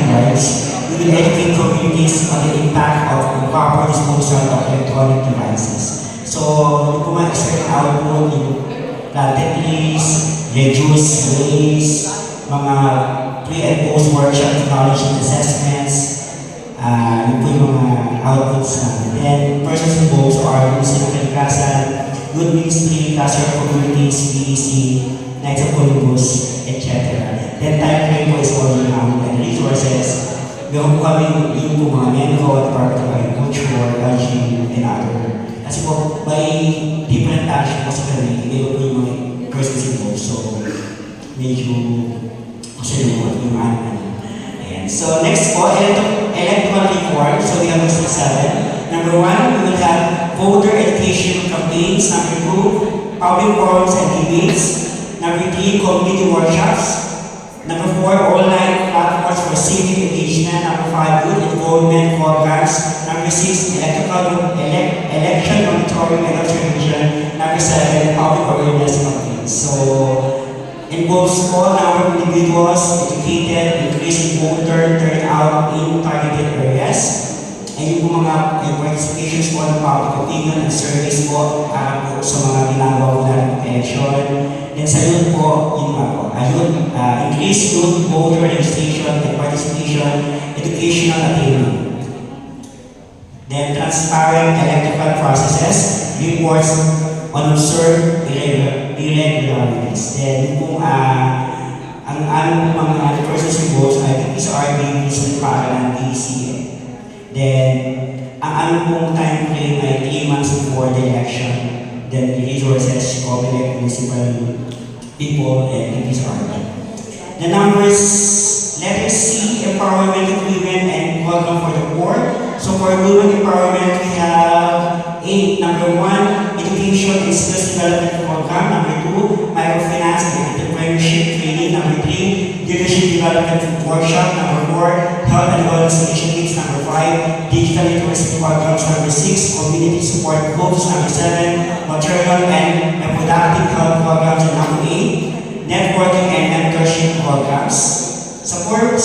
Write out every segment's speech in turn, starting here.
drives, we will educate communities on the impact of proper disposal of electronic devices. So, yung po ma-expect output, yung planted trees, reduce waste, mga pre- and post-workshop knowledge and assessments, yun po yung mga outputs natin. Then, persons involved are yung Civic Kalikasan, Good Ministry, Classroom Communities, BEC, Knights of Columbus, etc. Then, time frame po is all and resources. Meron po kami yung po mga MENCO, Department of Agriculture, LG, and other. Kasi po, by different action po sa kanila, iba po yung mga persons involved. So, medyo kasi yung ano. Ayan. So, next po, electoral reform. So, we have 7. Number 1, we will have voter education campaigns. Number 2, public forums and debates. Number 3, community workshops. Number 4, online platforms for civic engagement. Number 5, youth involvement programs. Number 6, election monitoring and observation. Number 7, public awareness campaigns. So, involves all number of individuals educated, increasing voter turnout in targeted areas. And yung mga participations po ng public opinion and surveys po para po sa mga ginagawa po natin election. Then sa youth po, yun nga po, increase youth voter registration and participation, educational attainment. Then transparent electoral processes, reports on observed irregularities. Then kung ang mga persons involved ay sa RBB sa paaralan ng DCA. Then, ang pong time frame ay 3 months before the election. Then, the resources, common municipal people, and DPSRB. The numbers, letter C, empowerment of women and welcome for the poor. So, for women empowerment, we have 8. Number 1, education and skills development program. Number 2, microfinance and entrepreneurship training. Number 3, leadership development workshop. Number 4, health and wellness initiatives. Number 5, digital literacy programs. Number 6, community support groups. Number 7, maternal and reproductive health programs. And number 8, networking and mentorship programs. Sa core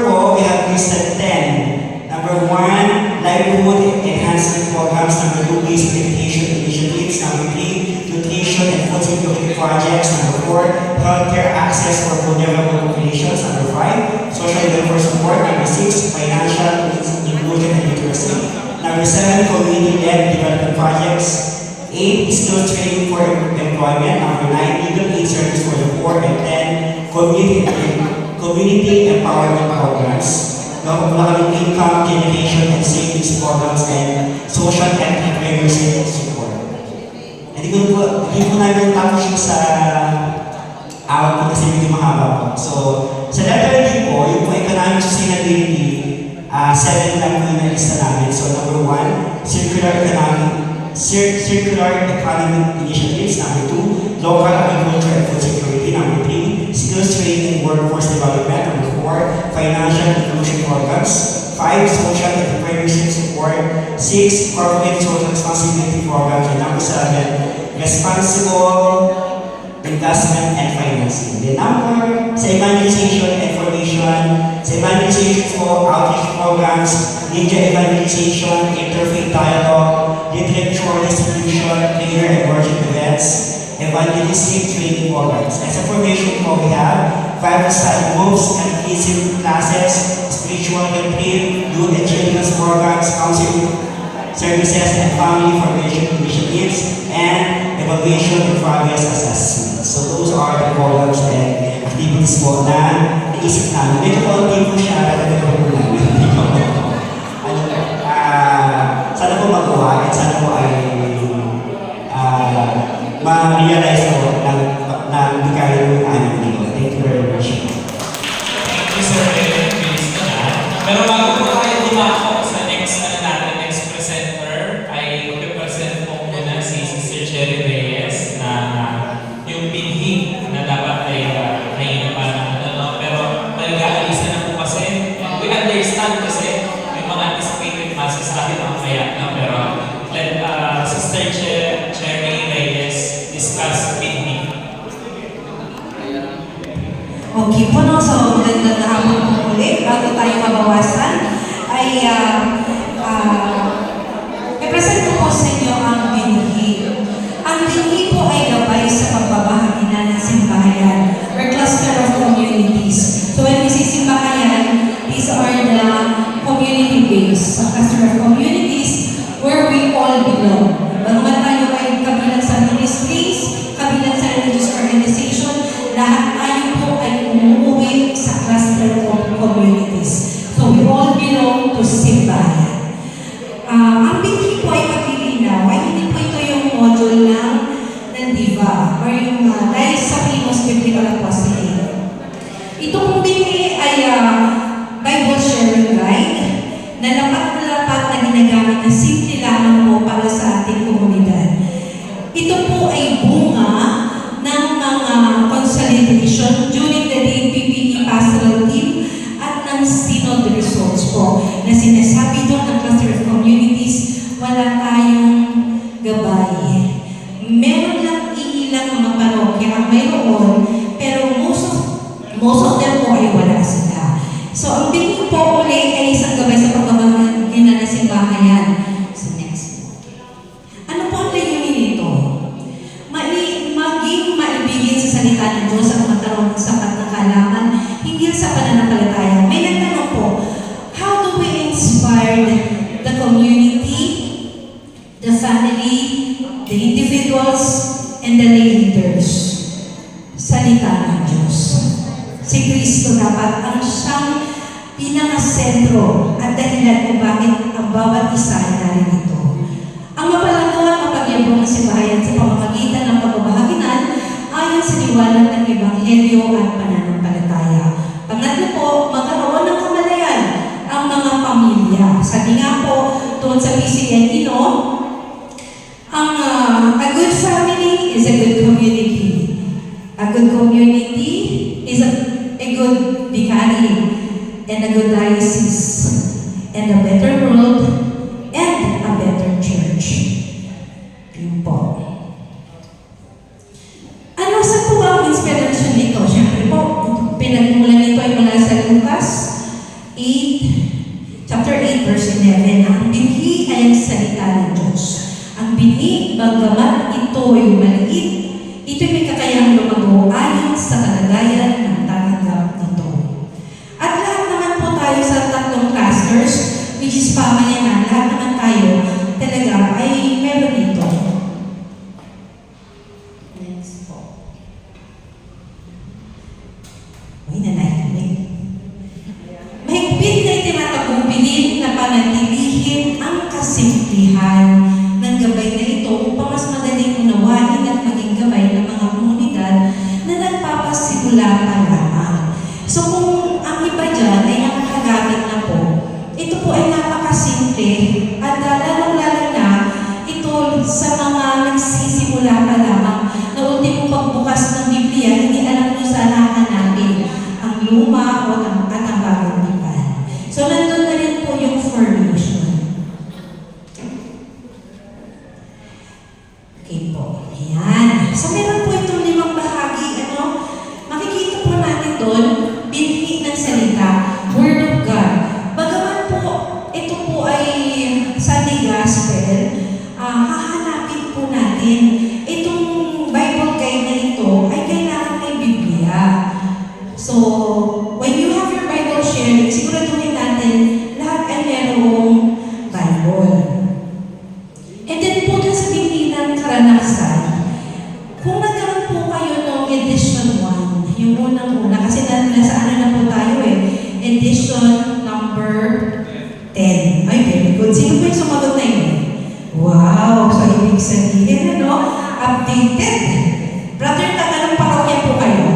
po, we have listed 10. Number 1, livelihood enhancement programs. Number 2, basic education initiatives. Number 3, nutrition and food security projects. Number 4, healthcare access for vulnerable populations. Number 5, social welfare support. Number 6, financial inclusion and literacy. Number 7, community-led development projects. 8, skills training for employment. Number 9, legal aid service for the poor. And 10, community empowerment programs. Nakukulakang income generation and savings programs and social entrepreneurship support. Hindi po namin tapos yung sa awal po kasi medyo mahaba po. So, sa letter D po, yung po economic sustainability, 7 lang po yung nalista namin. So, number 1, circular economic initiatives. Number 2, local agriculture and food security. Number 3, skills training and workforce development. Number 4, financial inclusion programs. 5, social entrepreneurship support. 6, corporate social responsibility programs. And number 7, responsible investment and financing. The number sa evangelization, information, sa evangelization po, outreach programs, media evangelization, interfaith dialogue, literature distribution, prayer and worship events, evangelistic training programs. As information po, we have Bible study groups, catechism classes, spiritual retreat, youth and children's programs, counseling services and family formation initiatives, and evaluation and progress assessment. So those are the programs and activities po na naisip namin. Medyo konti po siya, talaga po namin. Sana po magawa at sana po ay ma-realize po na bigay yung anim dito. Thank you very much. Thank you, Sir David. Pero bago po tayo dumako sa next presenter, ay mag-present po muna si Sister Cherry Reyes na yung binhi na dapat ay kayo pa na pero nag-aalisa na po kasi we understand kasi may mga anticipated masses tayo mamaya na pero let Sister Cherry Reyes discuss binhi. Okay po, no? So, magandang hapon po ulit, bago tayo mabawasan, ay i-present ko po sa inyo ang binhi. Ang binhi po ay gabay sa pagbabahagi na ng simbahan or cluster of communities. So when we say simbahan, these are the community-based, cluster of communities where we all belong. Bago tayo ay kabilang sa ministries, kabilang sa religious organization, lahat tayo po ay umuwi sa cluster of communities. So we all belong to simbahan. Ang binhi po ay paglilinaw, ay hindi po ito yung module ng diva or yung dahil sa Primos Biblical Apostolate. Ito pong binhi ay Bible sharing guide na lapat na ginagamit na simple lamang po para sa ating komunidad. Ito po ay bunga ng mga consolidation during the DPPE pastoral team at ng synod results po na sinasabi doon ng cluster of communities, wala tayong gabay. Meron lang iilang mga parokya ang mayroon, pero most of them po ay wala sila. So ang binhi po ulit ay isang gabay sa pagbabahagi na simbahan. So next po. Ano po ang layunin nito? Maging maibigin sa salita ng Diyos ang magkaroon ng sapat na kaalaman hinggil sa pananampalataya. May nagtanong po, how do we inspire the community, the family, the individuals, and the lay leaders? Salita ng Diyos. Si Kristo dapat ang siyang pinakasentro at dahilan kung bakit ang bawat isa ay narito. Ang mapalagaw at mapagyabong ng simbahan sa pamamagitan ng pagbabahaginan ayon sa liwanag ng Ebanghelyo at pananampalataya. Pangatlo po, magkaroon ng kamalayan ang mga pamilya. Sabi nga po doon sa PCN, a good family is a good community. A good community is a good vicary and a good diocese and a better world and a better church. Yun po. Ano sa po ang inspiration nito? Siyempre po, pinagmulan nito ay mula sa Lucas 8, chapter 8, verse 11. Ang binhi ay ang salita ng Diyos. Ang binhi, bagamat ito ay maliit, ito'y may kakayang lumago ayon sa kalagayan ng tanggap nito. At lahat naman po tayo sa tatlong clusters, which is pamayanan, lahat naman tayo talaga ay meron ito. Next po. Uy, nanahimik. Mahigpit na itinatagubilin na panatilihin ang kasimplihan ng gabay na ito upang mas madaling unawain at maging gabay ng mga komunidad na nagpapasimula pa lamang. So kung ang iba dyan ay nakakagamit na po, ito po ay napakasimple at lalong-lalo na ito sa mga nagsisimula pa lamang na ultimong pagbukas ng Biblia, hindi alam kung saan hahanapin ang luma o ang bagong tipan. So nandun na rin po yung formation. Okay po. Ayan. So meron po itong 5 bahagi. Makikita po natin doon, binhi ng salita, Word of God. Bagaman po, ito po ay Sunday Gospel, hahanapin po natin. Itong Bible guide na ito ay kailangan may Biblia. So, when you have your Bible sharing, siguraduhin natin lahat ay merong Bible. And then po dun sa binhi ng karanasan, kung nagkaroon po kayo ng edition 1, yung unang-una, kasi nasa ano na po tayo edition number 10. Ay, very good. Sino po yung sumagot na yun? Wow! So, ibig sabihin, updated. Brother, tatanong parokya po kayo.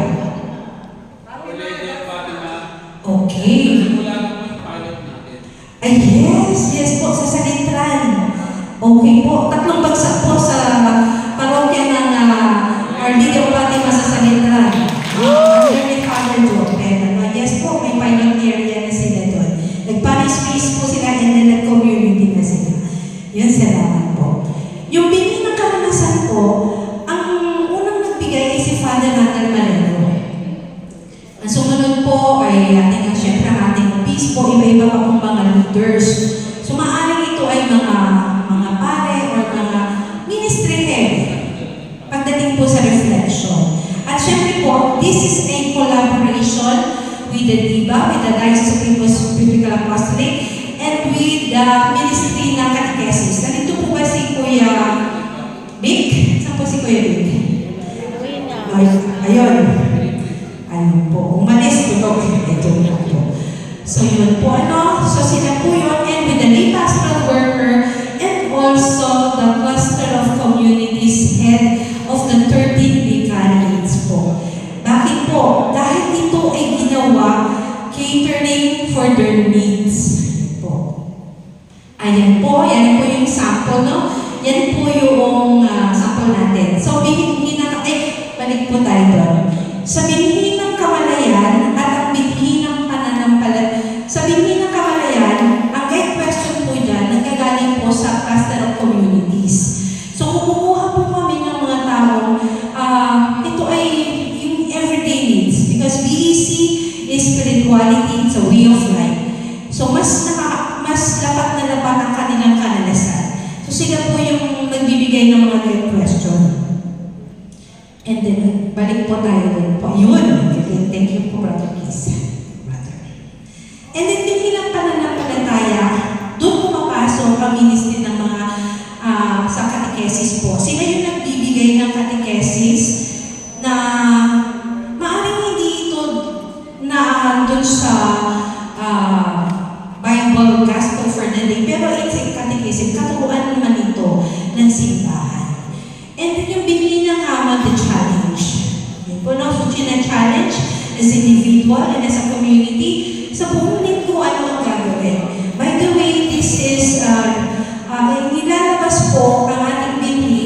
Okay. Ay, yes po, sa Salitran. Okay po, 3 bagsak po sa parokya ng Our Lady of Fatima sa Salitran. Under ni Father Joe. Yes po, may pilot area na sila doon. Nag-parish space po sila and then nag-community na sila. Yun, salamat po. Yung binhi ng karanasan po, ang unang nagbigay ay si Father Natal Malero. Ang sumunod po ay ating, siyempre, communities po, iba-iba pa pong mga leaders. So maaaring ito ay mga pare or mga ministry head pagdating po sa reflection. At syempre po, this is a collaboration with the DIBA, with the Diocese of Biblical Apostolate, and with the Ministry ng Catechesis. Nandito po ba si Kuya Vic? Saan po si Kuya Vic? Ayun. Ayun po. Umalis po ito. Ito po. So yun po So sila po yun. And with the lay pastoral worker and also the cluster of communities head of the 13 vicariates po. Bakit po? Dahil ito ay ginawa catering for their needs po. Ayan po. Yan po yung sample, no? Yan po yung sample natin. So, balik po tayo doon. Sa binhi ng kamalayan at ang binhi ng pananampalataya, sa binhi ng kamalayan, ang guide question po dyan, nagkagaling po sa cluster of communities. So, kumukuha po kami ng mga taong, ito ay yung everyday needs. Because BEC is spirituality, it's a way of life. So, mas lapat na lapat ang kanilang kanalasan. So, sila po yung nagbibigay ng mga guide question. And then, balik po tayo doon po. Yun! Thank you po, Brother Peace. And then, binilang pananampalataya, doon pumapasok ang ministry ng mga sa catechesis po. Sila yung nagbibigay ng catechesis na maaaring hindi ito na doon sa Bible Gospel for the Day, pero it's a catechesis. Katuruan naman ito ng simbahan. And then yung binili ng the challenge. Yun po, no? So, challenge as individual and as a community sa buong linggo ano ang gagawin. By the way, this is nilalabas po ang ating binhi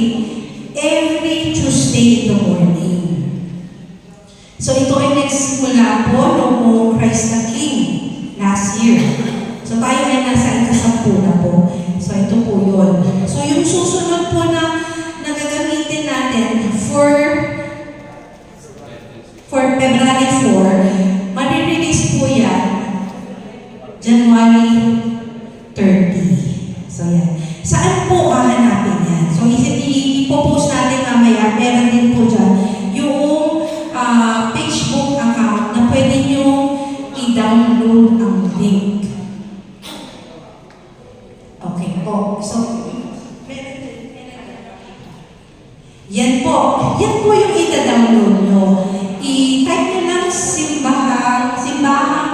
every Tuesday in the morning. So, ito ay nagsimula po noong Christ the King last year. So, tayo ay nasa ika-10 na po. So, ito po yun. So, yung susunod po na gagamitin natin for February 4, marirelease po yan January 30. So yan. Saan po hahanapin yan? So ipopost natin mamaya, meron din po dyan yung Facebook account na pwede nyo i-download ang link. Okay po. So, yan po yung ita-download nyo. I-type nyo lang simbahang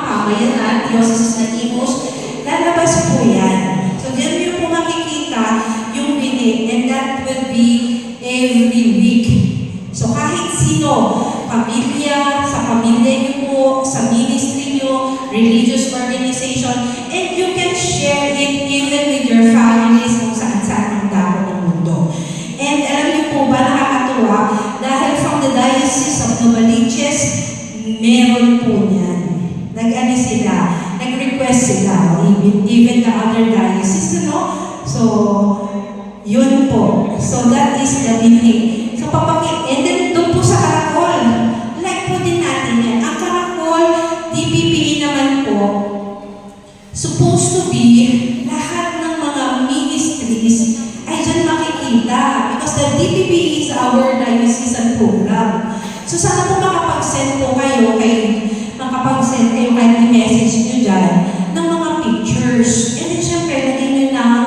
pamayanan, Diocese ng Imus, lalabas po yan. So, dyan nyo po makikita yung binit, and that will be every week. So, kahit sino, sa pamilya nyo po, sa ministry nyo, religious organization, and you can share it even with your families kung saan-saan ang dako ng mundo. And alam niyo po ba, nakakatuwa, dahil from the Diocese of Novaliches, meron po niyan. Nag-request sila, even the other dioceses, So, yun po. So, that is the binhi. So, and then, doon po sa Karakol, like po din natin yan. Ang Karakol, DPPE naman po, supposed to be, lahat ng mga ministries ay dyan makikita. Because the DPPE is our diocesan program. So, sana po makapag-send po kayo kahit i-message nyo dyan ng mga pictures. And then, syempre, lagyan nyo ng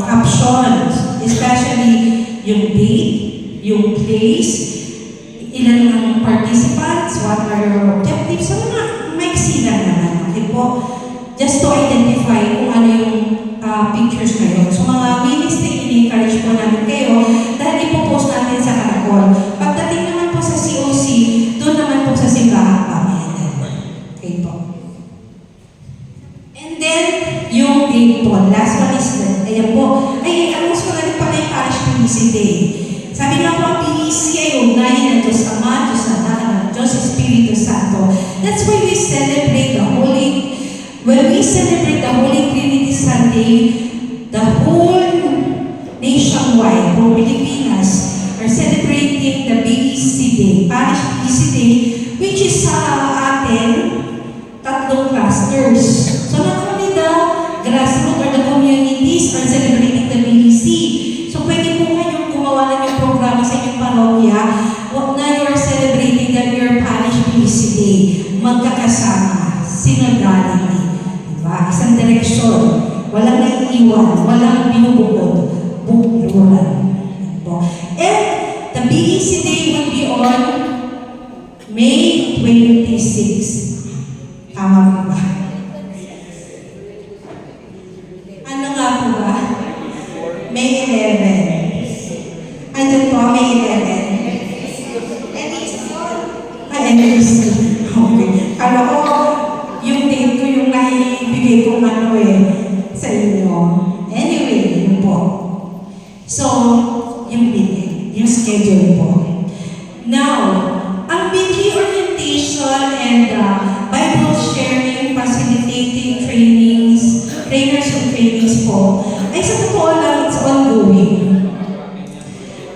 captions. Especially yung date, yung place, ilan ang participants, what are your objectives. So, maiksi lang naman. Okay po? Just to identify kung ano yung pictures ngayon. So, mga ministry, ini-encourage po namin kayo dahil ipopost natin sa Karakol. Pagdating naman po sa COC, doon naman po sa simbahan pamayanan. Okay po. And then, yung date po, last one is that, ayan po, ang mas maganda pala yung Parish PBC Day. Sabi nga po, ang PBC ay ugnayan ng Diyos Ama, Diyos Anak, at Diyos Espiritu Santo. That's why we celebrate the when we celebrate the Holy Trinity Sunday, the whole nationwide, buong Pilipinas, are celebrating the BEC Day, Parish BEC Day, which is sa atin, clusters. So not only the grassroots or the communities are celebrating the BEC. So pwede po kayong gumawa ng yung programa sa inyong parokya na you're celebrating that your parish BEC Day. Magkakasama, synodality. Diba? Isang direksyon. Walang naiiwan, walang binubukod. Bukluran. And the BEC Day will be on May 26. Tama po ba? Ano nga po ba? May 11. Andun po, May 11. NBC. Okay. Kala ko, yung date ko yung naibigay kong ano sa inyo. Anyway, yun po. So, yung meeting, yung schedule po. Now, ang BT orientation and Bible sharing, facilitating trainings, trainers and trainings po, ay sa totoo lang, it's ongoing.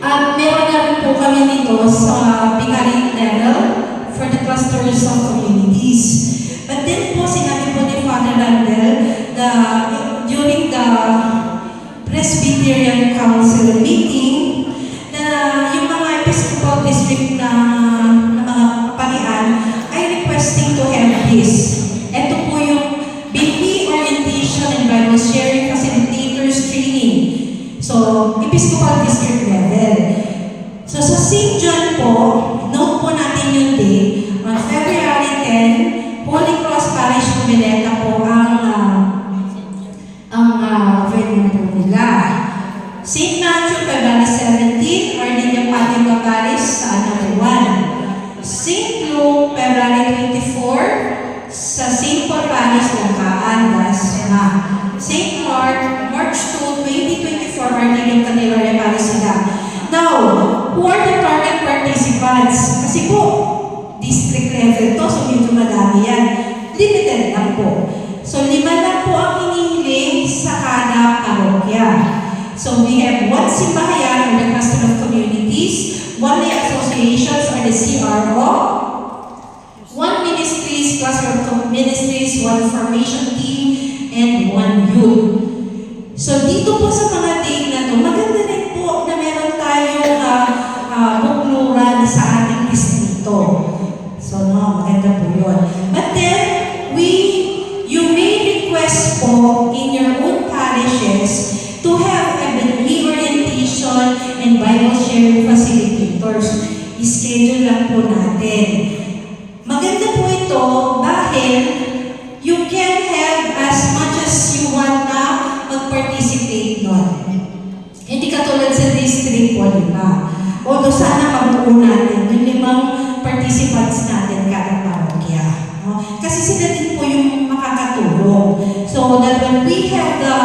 At meron na rin po kami nito sa Vicariate level for the clusters of communities. But then po, sinabi po ni Father Randel, during the Presbyterian Council meeting, na yung mga Episcopal District na mga kaparian ay requesting to have this. Ito po yung BP Orientation and Bible Sharing Facilitators Training. So, Episcopal District level. So, sa St. John po, note po natin yung date, on February 10, Holy Cross Parish Noveleta po ang venue po nila. St. Matthew, February 17, Ardinia Fatima Parish sa Anabuan. St. Luke, February 24, sa St. Paul Parish, Langkaan, Dasma. St. Mark, March 2, 2024, Ardinia Candelaria Parish sila. Now, who are the target participants? Kasi po, district level to, so medyo madami yan. Limited lang po. So, 5 lang po ang hinihiling sa kada parokya. So, we have 1 simbahayan or the cluster of communities, 1 lay associations or the CRO, 1 ministries, cluster of ministries, 1 formation team, and 1 youth. So, dito po sa mga date na to, maganda rin po na meron tayong bukluran sa ating distrito. So, no, maganda po yun. But then, you may request po in your own parishes to have a orientation and Bible sharing facilitators. I-schedule lang po natin. Maganda po ito dahil you can have as much as you want na mag-participate nun. Hindi katulad sa district po, di ba? Although sana mabuo natin yung 5 participants natin kada parokya. No? Kasi sila din po yung makakatulong. So that when we have the